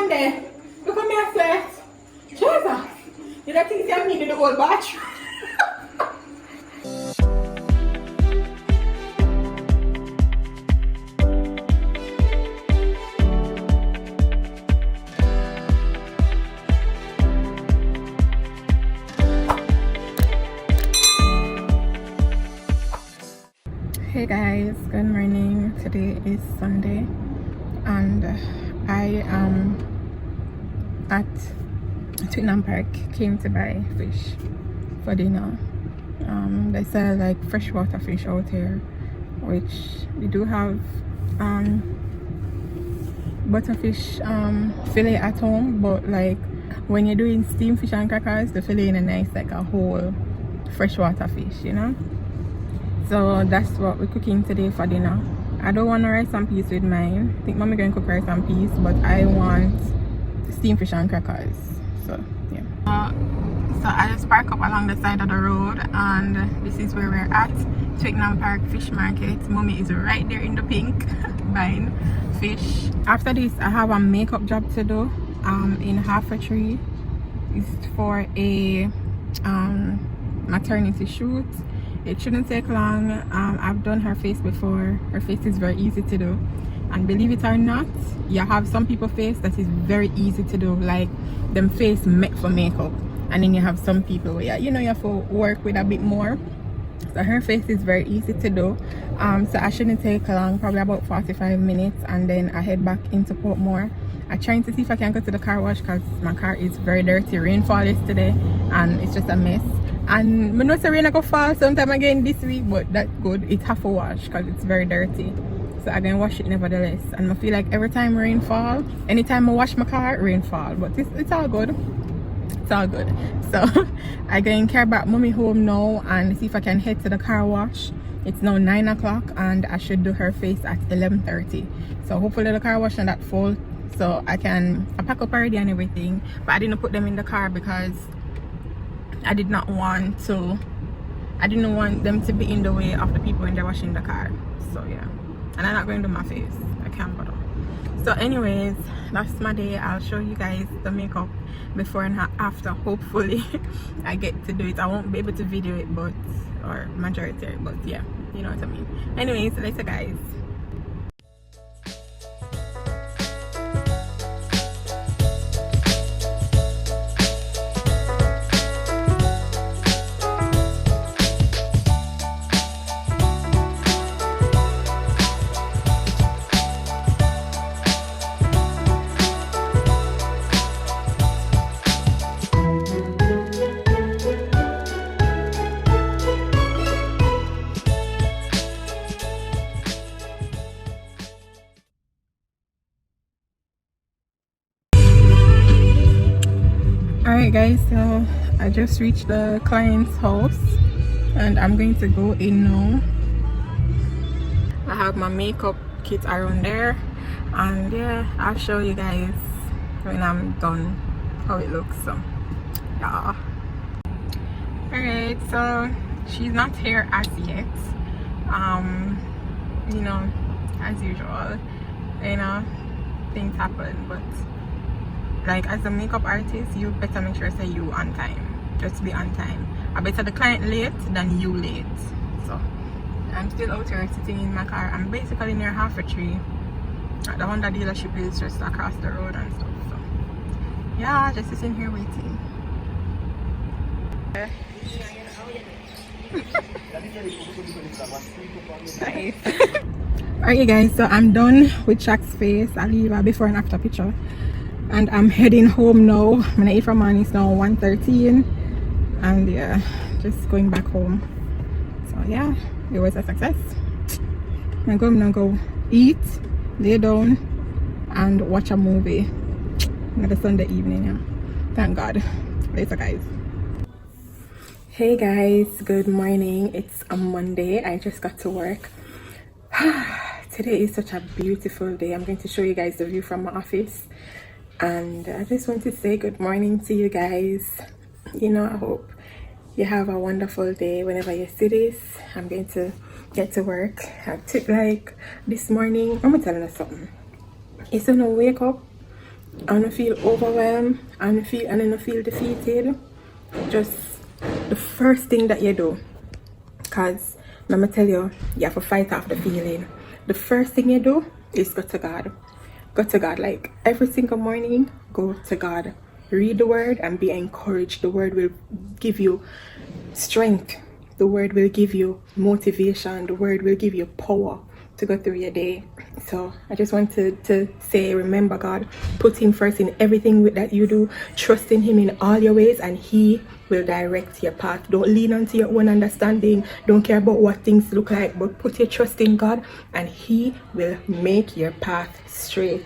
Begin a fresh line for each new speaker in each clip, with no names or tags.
man there. Look at me a flat. Jesus. Did I think you needed the whole bathroom? Hey guys, good morning. Today is Sunday and I am at Twickenham Park. Came to buy fish for dinner. They sell like freshwater fish out here, which we do have butterfish fillet at home, but like when you're doing steamed fish and crackers, the fillet in a nice like a whole freshwater fish, you know. So that's what we're cooking today for dinner. I don't want to rice and peas with mine. I think mommy going to cook rice and peas, but I want steamed fish and crackers. So yeah. So I just park up along the side of the road, and this is where we're at, Twickenham Park Fish Market. Mommy is right there in the pink buying fish. After this, I have a makeup job to do in half a tree. It's for a maternity shoot. It shouldn't take long. I've done her face before. Her face is very easy to do, and believe it or not, you have some people face that is very easy to do, like them face make for makeup, and then you have some people where you know you have to work with a bit more. So her face is very easy to do. So I shouldn't take long, probably about 45 minutes, and then I head back into Portmore. I'm trying to see if I can go to the car wash because my car is very dirty. Rainfall yesterday and it's just a mess. And I know the rain is going to fall sometime again this week, but that's good. It have to wash because it's very dirty. So I'm going to wash it nevertheless. And I feel like every time rain fall, anytime I wash my car, rain fall. But it's all good. It's all good. So I'm going to carry back mommy home now and see if I can head to the car wash. It's now 9 o'clock and I should do her face at 11:30. So hopefully the car wash not that full. So I pack up already and everything. But I didn't put them in the car because I didn't want them to be in the way of the people when they're washing the car. So yeah, and I'm not going to do my face. I can't bother. So anyways, that's my day. I'll show you guys the makeup before and after. Hopefully I get to do it. I won't be able to video it, but or majority, but yeah, you know what I mean. Anyways, later guys. Alright guys, so I just reached the client's house and I'm going to go in now. I have my makeup kit around there, and yeah, I'll show you guys when I'm done how it looks. So yeah. Alright, so she's not here as yet. You know, as usual, you know, things happen, but like as a makeup artist, you better make sure say you on time. Just be on time. I better the client late than you late. So I'm still out here sitting in my car. I'm basically near half a tree. The Honda dealership is just across the road and stuff. So yeah, just sitting here waiting. Nice. Alright guys, so I'm done with Shaq's face. I'll leave a before and after picture. And I'm heading home now. I'm gonna eat from morning. It's now 1:13, and yeah, just going back home. So yeah, it was a success. I'm gonna go eat, lay down, and watch a movie. Another Sunday evening. Yeah, thank God. Later guys. Hey guys, good morning. It's a Monday. I just got to work. Today is such a beautiful day. I'm going to show you guys the view from my office. And I just want to say good morning to you guys. You know, I hope you have a wonderful day whenever you see this. I'm going to get to work. I took like this morning, I'm gonna tell you something. It's when I wake up I don't feel overwhelmed, I don't feel defeated. Just the first thing that you do, because let me tell you, you have to fight off the feeling. The first thing you do is go to God. Go to God, like every single morning, go to God. Read the word and be encouraged. The word will give you strength. The word will give you motivation. The word will give you power to go through your day. So I just wanted to say, remember God, put him first in everything that you do. Trust in him in all your ways and he will direct your path. Don't lean onto your own understanding. Don't care about what things look like, but put your trust in God and he will make your path straight.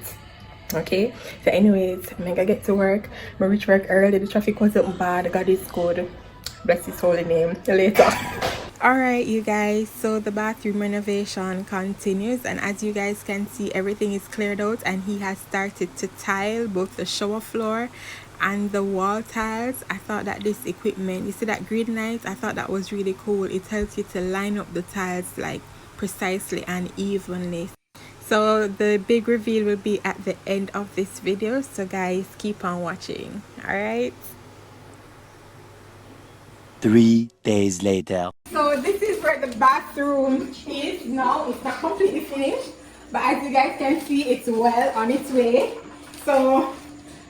Okay, so anyways, I'm gonna get to work. I reach work early, the traffic wasn't bad. God is good, bless his holy name. Later. All right, you guys, so the bathroom renovation continues, and as you guys can see, everything is cleared out and he has started to tile both the shower floor and the wall tiles. I thought that this equipment, you see that green light, I thought that was really cool. It helps you to line up the tiles like precisely and evenly. So the big reveal will be at the end of this video, so guys, keep on watching. All right,
3 days later.
so this is where the bathroom is now. It's not completely finished, but as you guys can see, it's well on its way. So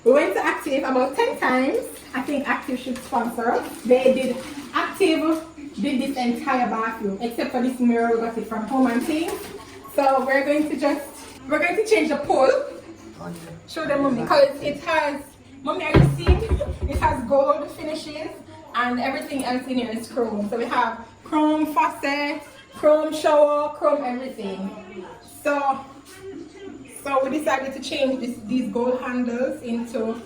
we went to Active about 10 times. I think Active should sponsor us. Active did this entire bathroom except for this mirror. We got it from Home and Things. So we're going to change the pole. Show them, mommy, because it has, mommy, are you seeing? It has gold finishes and everything else in here is chrome. So we have chrome faucet, chrome shower, chrome everything. So we decided to change these gold handles into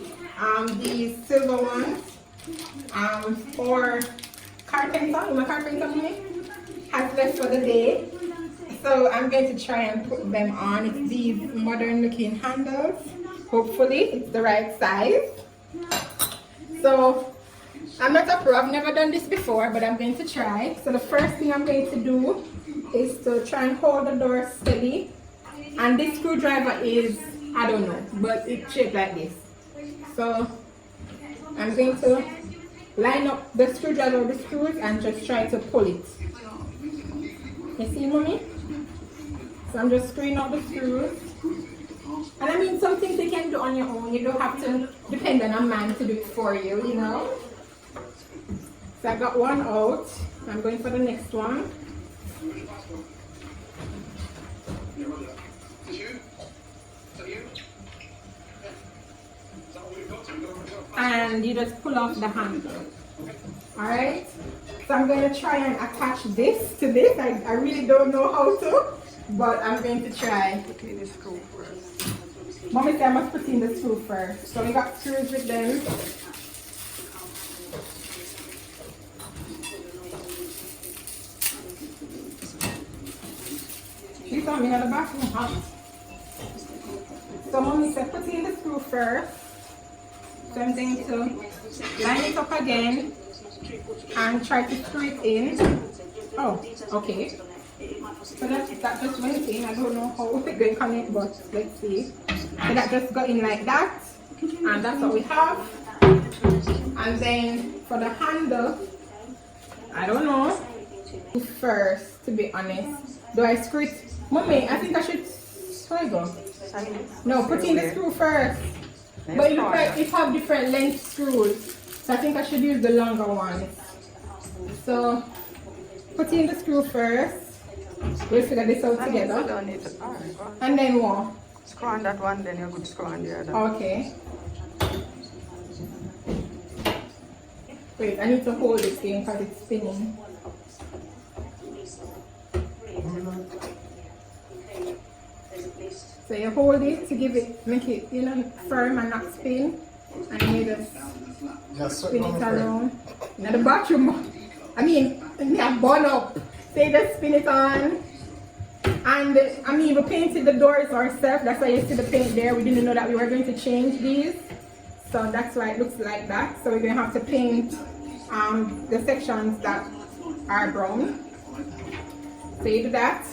these silver ones for carpenter. My carpenter has left for the day. So I'm going to try and put them on. It's these modern looking handles. Hopefully it's the right size. So I'm not a pro, I've never done this before, but I'm going to try. So the first thing I'm going to do is to try and hold the door steady. And this screwdriver is, I don't know, but it's shaped like this. So I'm going to line up the screwdriver with the screws and just try to pull it. You see, mommy? So I'm just screwing out the screws. And I mean, some things you can do on your own. You don't have to depend on a man to do it for you, you know? So I got one out. I'm going for the next one. And you just pull off the handle. Alright? So I'm going to try and attach this to this. I really don't know how to, but I'm going to try. Put in the screw first. Mommy said I must put in the screw first. So we got screws with them. She told me in the bathroom hot. So mommy said put in the screw first. So I'm going to line it up again and try to screw it in. Oh, okay. So that just went in. I don't know how we're going to connect, but let's see. So that just got in like that. And that's what we have. And then for the handle, I don't know. First, to be honest, do I screw it? Mommy, I think I should. Where I go? No, put in the screw first. But it looks like it have different length screws. So I think I should use the longer one. So put in the screw first. We'll figure this out together. And then what?
Screw on that one, then you could screw on the other.
Okay. Wait, I need to hold this thing because it's spinning. So you hold it to give it, make it, you know, firm and not spin. And you just spin it around. Now the bathroom, I mean, they have burn up. So you just spin it on. And I mean, we painted the doors ourselves. That's why you see the paint there. We didn't know that we were going to change these. So that's why it looks like that. So we're going to have to paint the sections that are brown. So you do that.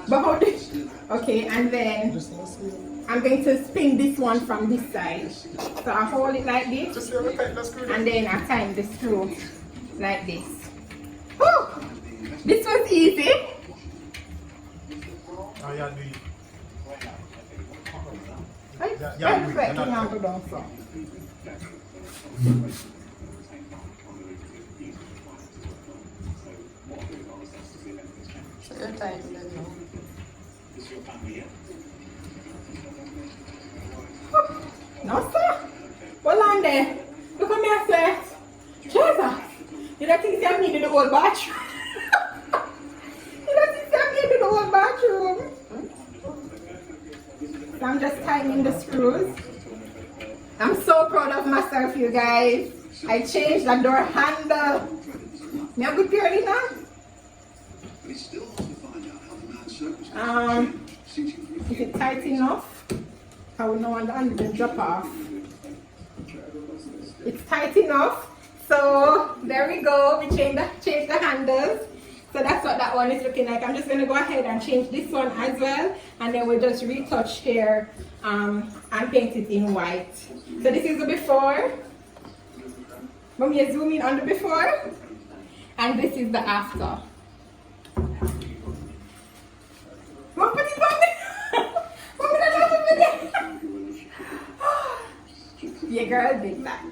But how did, okay, and then I'm going to spin this one from this side. So I hold it like this, and then I time the screw like this. Whew! This was easy. Perfect.
So you're tight then now.
No, sir. Hold on there. Look at me, I said. Jesus. You don't think I'm needed the whole bathroom? You don't think I'm needed the whole bathroom? So I'm just tightening the screws. I'm so proud of myself, you guys. I changed the door handle. Me a good period now? Is it tight enough? I will know and then drop off. It's tight enough. So there we go. We change the handles. So that's what that one is looking like. I'm just gonna go ahead and change this one as well, and then we'll just retouch here and paint it in white. So this is the before. Let me zoom in on the before, and this is the after. Mom, put it on me. Mom, I love it. Yeah, girl, big that.